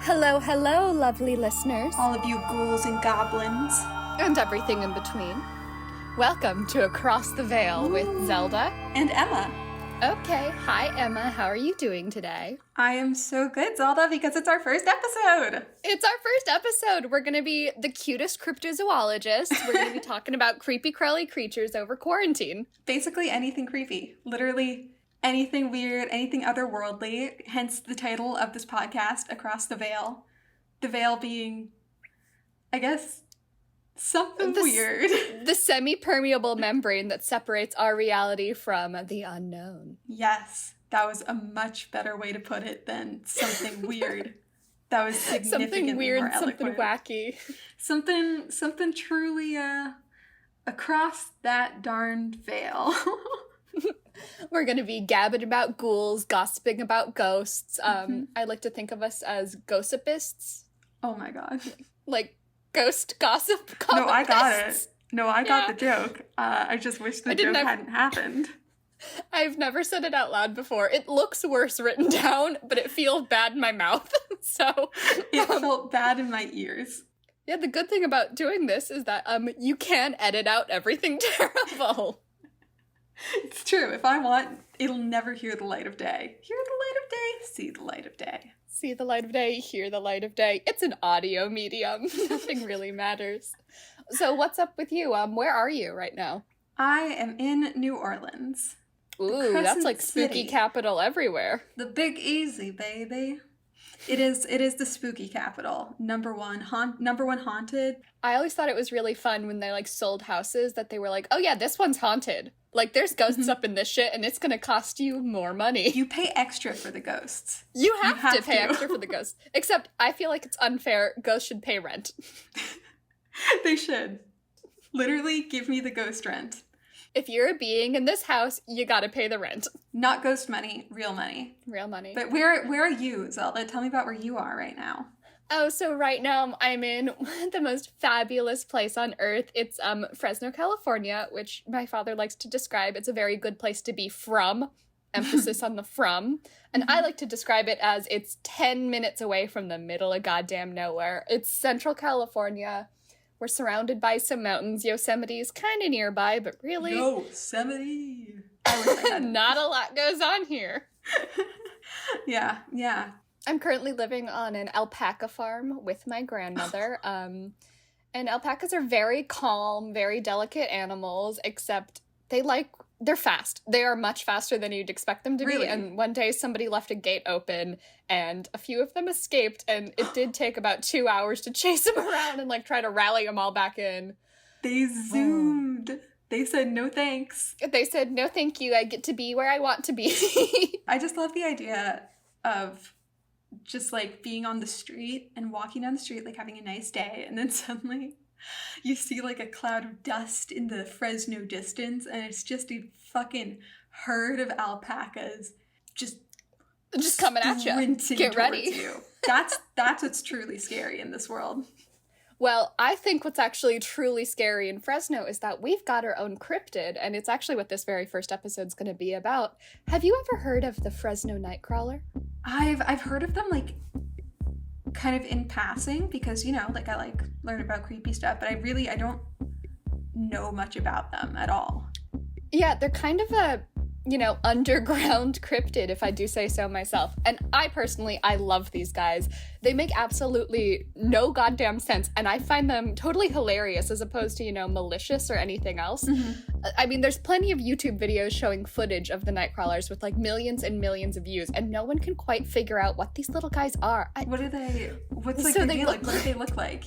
Hello, hello, lovely listeners. All of you ghouls and goblins. And everything in between. Welcome to Across the Veil with Zelda. And Emma. Okay, hi Emma, how are you doing today? I am so good, Zelda, because it's our first episode. It's our first episode. We're going to be the cutest cryptozoologists. We're going to be talking about creepy crawly creatures over quarantine. Basically anything creepy. Literally anything weird, anything otherworldly, hence the title of this podcast, Across the Veil. The veil being, I guess, something weird. The semi-permeable membrane that separates our reality from the unknown. Yes, that was a much better way to put it than something weird. That was significantly something weird, more eloquent. something wacky. Something truly, across that darned veil. We're going to be gabbing about ghouls, gossiping about ghosts. I like to think of us as gossipists. Oh my god. Like ghost gossip. No, I got it. No, I got the joke. I just wish the joke hadn't happened. I've never said it out loud before. It looks worse written down, but it feels bad in my mouth. So it felt bad in my ears. Yeah, the good thing about doing this is that you can edit out everything terrible. It's true. If I want, it'll never hear the light of day. Hear the light of day, see the light of day. See the light of day, hear the light of day. It's an audio medium. Nothing really matters. So what's up with you? Where are you right now? I am in New Orleans. Ooh, that's like spooky capital everywhere. The Big Easy, baby. It is the spooky capital. Number one haunted. I always thought it was really fun when they like sold houses that they were like, oh yeah, this one's haunted. Like there's ghosts up in this shit and it's gonna cost you more money. You pay extra for the ghosts. You have to pay extra for the ghosts. Except I feel like it's unfair. Ghosts should pay rent. They should. Literally give me the ghost rent. If you're a being in this house, you gotta pay the rent. Not ghost money, real money. Real money. But where are you, Zelda? Tell me about where you are right now. Oh, so right now I'm in the most fabulous place on earth. It's Fresno, California, which my father likes to describe. It's a very good place to be from. Emphasis on the from. And I like to describe it as it's 10 minutes away from the middle of goddamn nowhere. It's Central California. We're surrounded by some mountains. Yosemite's kind of nearby, but really... Yosemite! I wish I had not a lot goes on here. Yeah. I'm currently living on an alpaca farm with my grandmother. And alpacas are very calm, very delicate animals, except they're fast. They are much faster than you'd expect them to be. And one day somebody left a gate open and a few of them escaped, and it did take about 2 hours to chase them around and like try to rally them all back in. They zoomed. They said no thanks. They said no thank you. I get to be where I want to be. I just love the idea of just like being on the street and walking down the street, like having a nice day, and then suddenly you see like a cloud of dust in the Fresno distance, and it's just a fucking herd of alpacas just coming at you. Get ready. You. That's what's truly scary in this world. Well, I think what's actually truly scary in Fresno is that we've got our own cryptid, and it's actually what this very first episode's going to be about. Have you ever heard of the Fresno Nightcrawler? I've heard of them, like, kind of in passing, because, you know, like, I, like, learn about creepy stuff, but I don't know much about them at all. Yeah, they're kind of a, underground cryptid, if I do say so myself. And I love these guys. They make absolutely no goddamn sense, and I find them totally hilarious as opposed to, malicious or anything else. Mm-hmm. I mean, there's plenty of YouTube videos showing footage of the Nightcrawlers with, like, millions and millions of views, and no one can quite figure out what these little guys are. What do they look like?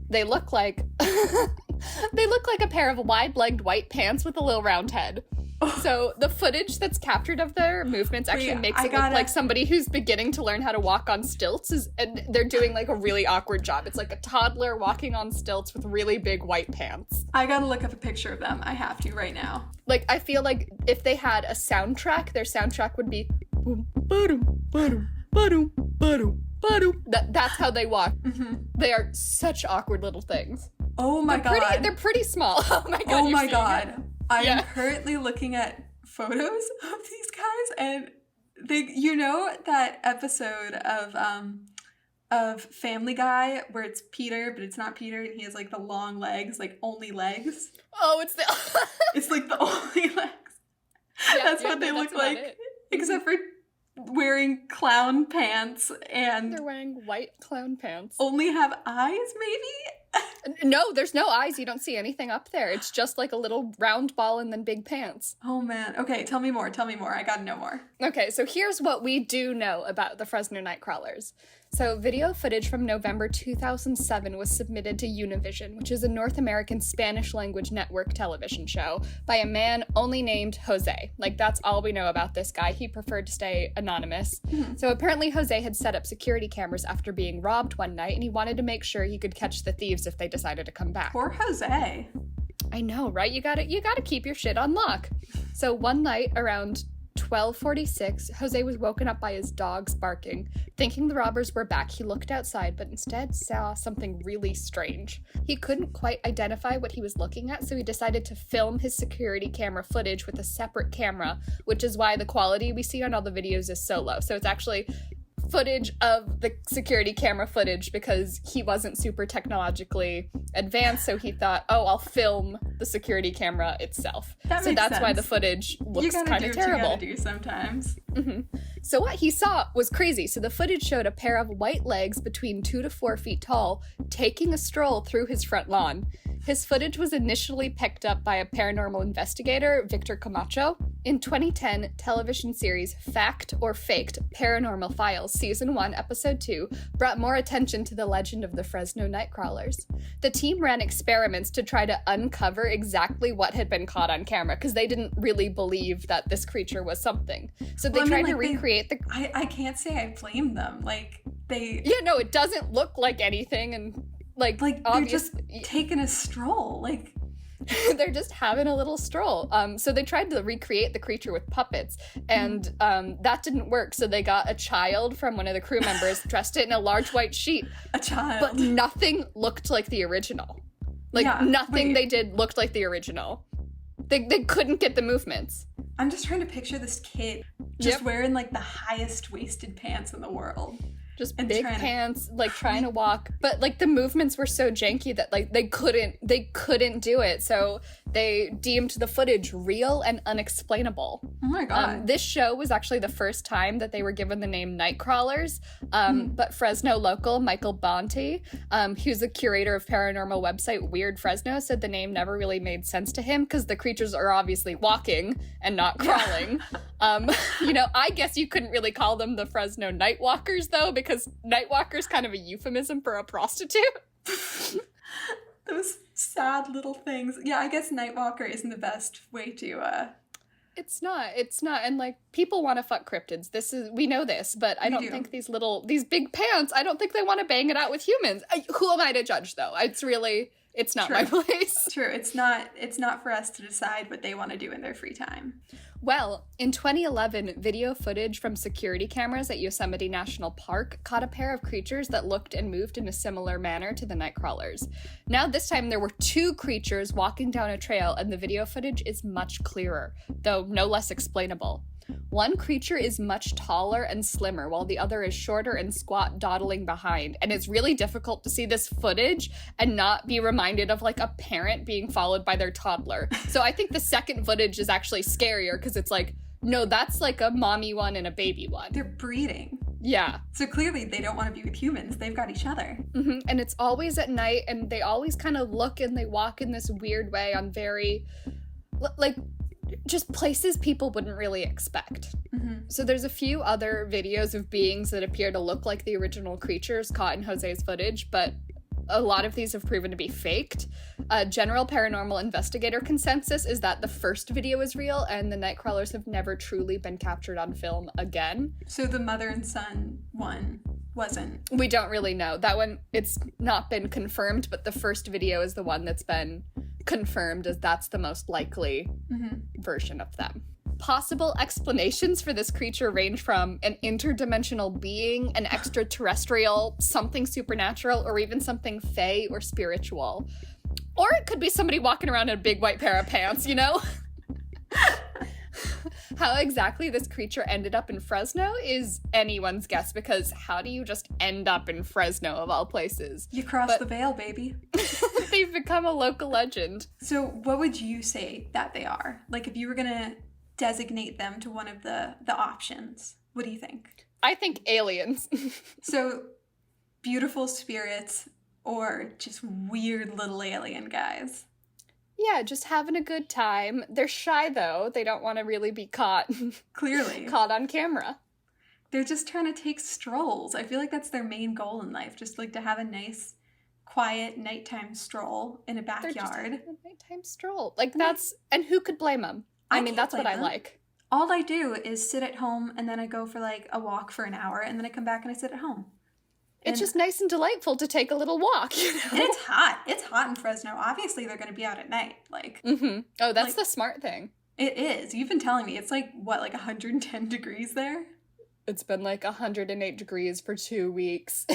They look like... they look like a pair of wide-legged white pants with a little round head. So the footage that's captured of their movements actually makes it look like somebody who's beginning to learn how to walk on stilts, and they're doing like a really awkward job. It's like a toddler walking on stilts with really big white pants. I gotta look up a picture of them. I have to right now. Like, I feel like if they had a soundtrack, their soundtrack would be boom, ba-doom, ba-doom, ba-doom, ba-doom, ba-doom. That's how they walk. Mm-hmm. They are such awkward little things. Oh my god. They're pretty small. Oh my god. Oh my god. I'm currently looking at photos of these guys, and they, that episode of of Family Guy where it's Peter, but it's not Peter, and he has like the long legs, like only legs. Oh, it's the It's like the only legs. Yeah, That's what they look like. Except for wearing clown pants and they're wearing white clown pants. only have eyes, maybe? No, there's no eyes. You don't see anything up there. It's just like a little round ball and then big pants. Oh man. Okay, tell me more. I gotta know more. Okay, so here's what we do know about the Fresno Nightcrawlers. So video footage from November 2007 was submitted to Univision, which is a North American Spanish language network television show by a man only named Jose. Like, that's all we know about this guy. He preferred to stay anonymous. So apparently Jose had set up security cameras after being robbed one night, and he wanted to make sure he could catch the thieves if they decided to come back. Poor Jose. I know, right? You gotta keep your shit on lock. So one night around 12:46, Jose was woken up by his dogs barking. Thinking the robbers were back, he looked outside, but instead saw something really strange. He couldn't quite identify what he was looking at, so he decided to film his security camera footage with a separate camera, which is why the quality we see on all the videos is so low. So it's actually footage of the security camera footage because he wasn't super technologically advanced, so he thought, oh, I'll film the security camera itself. That's sense. Why the footage looks kind of terrible. You gotta do sometimes. So what he saw was crazy. So the footage showed a pair of white legs between 2 to 4 feet tall taking a stroll through his front lawn. His footage was initially picked up by a paranormal investigator, Victor Camacho. In 2010, television series Fact or Faked Paranormal Files Season 1, Episode 2 brought more attention to the legend of the Fresno Nightcrawlers. The team ran experiments to try to uncover exactly what had been caught on camera because they didn't really believe that this creature was something. So they tried to recreate the... I can't say I blame them. Yeah, no, it doesn't look like anything, and they're just taking a stroll. They're just having a little stroll. So they tried to recreate the creature with puppets, and that didn't work. So they got a child from one of the crew members, dressed it in a large white sheet. A child. But nothing looked like the original. Nothing they did looked like the original. They couldn't get the movements. I'm just trying to picture this kid just wearing the highest waisted pants in the world. Just big pants, trying to walk. But the movements were so janky that they couldn't do it. So they deemed the footage real and unexplainable. Oh my god. This show was actually the first time that they were given the name Nightcrawlers. But Fresno local Michael Bonte, who's the curator of paranormal website Weird Fresno, said the name never really made sense to him because the creatures are obviously walking and not crawling. I guess you couldn't really call them the Fresno Nightwalkers though, because Nightwalker's kind of a euphemism for a prostitute. Those sad little things. Yeah, I guess Nightwalker isn't the best way to It's not. And people want to fuck cryptids. We know this, but I don't think these big pants, I don't think they want to bang it out with humans. Who am I to judge though? It's not my place. True. It's not for us to decide what they want to do in their free time. Well, in 2011, video footage from security cameras at Yosemite National Park caught a pair of creatures that looked and moved in a similar manner to the Nightcrawlers. Now, this time there were 2 creatures walking down a trail, and the video footage is much clearer, though no less explainable. One creature is much taller and slimmer, while the other is shorter and squat, dawdling behind. And it's really difficult to see this footage and not be reminded of a parent being followed by their toddler. So I think the second footage is actually scarier because it's no, that's a mommy one and a baby one. They're breeding. Yeah. So clearly they don't want to be with humans. They've got each other. Mm-hmm. And it's always at night, and they always kind of look and they walk in this weird way on very, just places people wouldn't really expect. Mm-hmm. So there's a few other videos of beings that appear to look like the original creatures caught in Jose's footage, but a lot of these have proven to be faked. General paranormal investigator consensus is that the first video is real and the Nightcrawlers have never truly been captured on film again. So the mother and son one wasn't? We don't really know. That one, it's not been confirmed, but the first video is the one that's been confirmed as that's the most likely version of them. Possible explanations for this creature range from an interdimensional being, an extraterrestrial, something supernatural, or even something fey or spiritual. Or it could be somebody walking around in a big white pair of pants, How exactly this creature ended up in Fresno is anyone's guess, because how do you just end up in Fresno of all places? You cross the veil, baby. They've become a local legend. So what would you say that they are? Like, if you were going to designate them to one of the options, what do you think? I think aliens. So beautiful spirits or just weird little alien guys? Yeah, just having a good time. They're shy, though. They don't want to really be caught. Clearly. Caught on camera. They're just trying to take strolls. I feel like that's their main goal in life, just like to have a nice, quiet nighttime stroll in a backyard. They're just having a nighttime stroll. Like, that's... And who could blame them? I mean, that's what I like. All I do is sit at home, and then I go for, like, a walk for an hour, and then I come back and I sit at home. It's just nice and delightful to take a little walk, you know? And it's hot. It's hot in Fresno. Obviously, they're going to be out at night. Like, Oh, that's the smart thing. It is. You've been telling me. It's like, what, like 110 degrees there? It's been like 108 degrees for 2 weeks.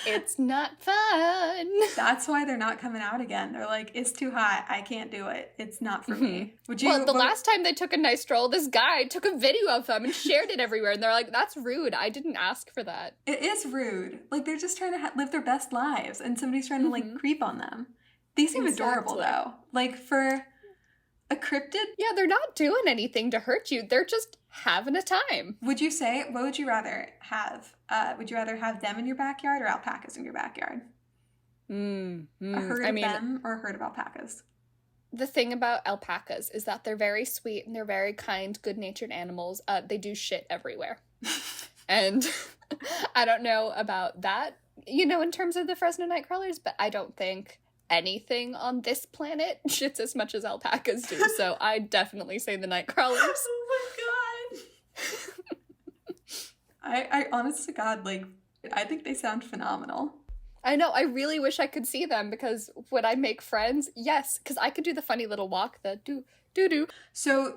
It's not fun. That's why they're not coming out again. They're like, it's too hot. I can't do it. It's not for me. Would you? Well, last time they took a nice stroll, this guy took a video of them and shared it everywhere. And they're like, that's rude. I didn't ask for that. It is rude. Like, they're just trying to live their best lives. And somebody's trying to, like, creep on them. They seem adorable, though. Like, for a cryptid? Yeah, they're not doing anything to hurt you. They're just having a time. Would you say, what would you rather have? Would you rather have them in your backyard or alpacas in your backyard? A herd of them or a herd of alpacas? The thing about alpacas is that they're very sweet and they're very kind, good-natured animals. They do shit everywhere. And I don't know about that, you know, in terms of the Fresno Nightcrawlers, but I don't think anything on this planet shits as much as alpacas do. So I definitely say the Nightcrawlers. Oh my god. I honest to God, like, I think they sound phenomenal. I know, I really wish I could see them, because would I make friends? Yes, because I could do the funny little walk, the do. So,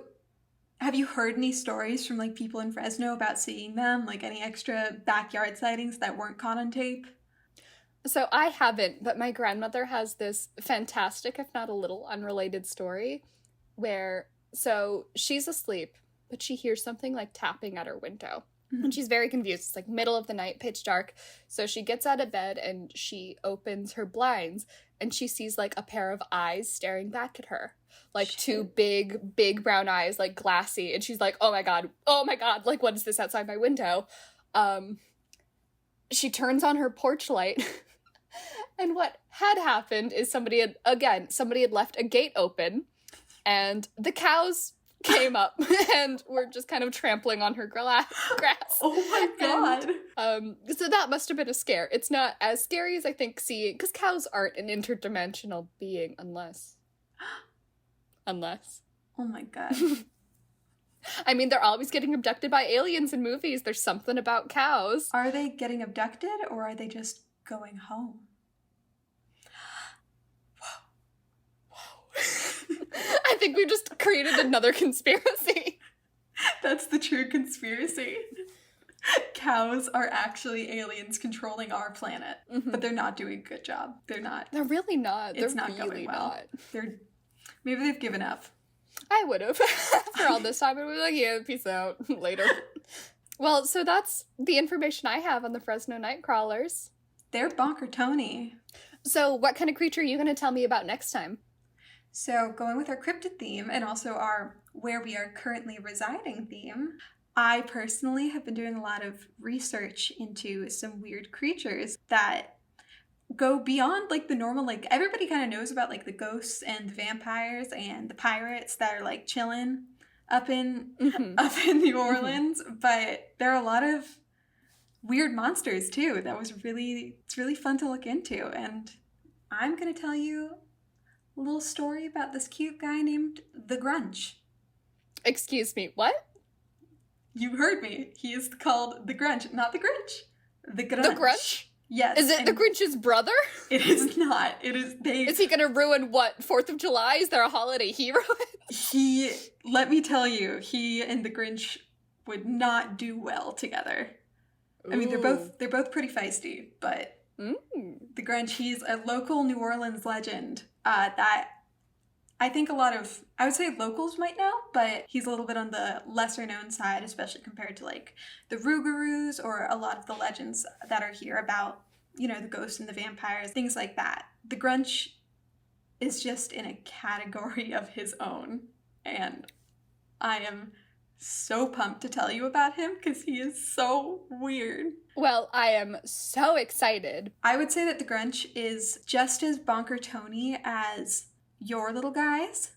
have you heard any stories from, like, people in Fresno about seeing them? Like, any extra backyard sightings that weren't caught on tape? So I haven't, but my grandmother has this fantastic, if not a little unrelated story where, so she's asleep, but she hears something like tapping at her window. And she's very confused. It's like middle of the night, pitch dark. So she gets out of bed and she opens her blinds and she sees like a pair of eyes staring back at her. Like two big brown eyes, like glassy. And she's like, oh my God, like what is this outside my window? She turns on her porch light. And what had happened is somebody had left a gate open and the cows came up and were just kind of trampling on her grass. Oh my God. And, so that must have been a scare. It's not as scary as I think seeing, because cows aren't an interdimensional being unless. Oh my God. I mean, they're always getting abducted by aliens in movies. There's something about cows. Are they getting abducted or are they just going home? I think we just created another conspiracy. That's the true conspiracy. Cows are actually aliens controlling our planet, but they're not doing a good job. They're not. They're really not. It's They're not really going well. Maybe they've given up. I would have. For all this time, I would be like, yeah, peace out. Later. Well, so that's the information I have on the Fresno Nightcrawlers. They're bonker Tony. So what kind of creature are you going to tell me about next time? So going with our cryptid theme and also our where we are currently residing theme, I personally have been doing a lot of research into some weird creatures that go beyond like the normal, like everybody kind of knows about like the ghosts and the vampires and the pirates that are like chilling up in New Orleans, but there are a lot of weird monsters too. It's really fun to look into, and I'm going to tell you a little story about this cute guy named the Grunch. Excuse me, what? You heard me. He is called the Grunch, not the Grinch. The Grunch. The Grunch? Yes. Is it the Grinch's brother? It is not. It is Is he gonna ruin what? 4th of July? Is there a holiday hero? Let me tell you, he and the Grinch would not do well together. Ooh. I mean, they're both pretty feisty, but the Grunch, he's a local New Orleans legend that I think I would say locals might know, but he's a little bit on the lesser known side, especially compared to like the Rougarous or a lot of the legends that are here about, you know, the ghosts and the vampires, things like that. The Grunch is just in a category of his own, and I am so pumped to tell you about him because he is so weird. Well, I am so excited. I would say that the Grunch is just as bonker Tony as your little guys,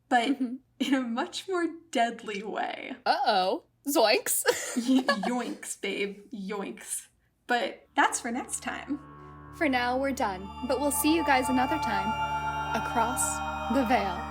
but in a much more deadly way. Uh-oh. Zoinks. Yoinks, babe. Yoinks. But that's for next time. For now, we're done, but we'll see you guys another time. Across the veil.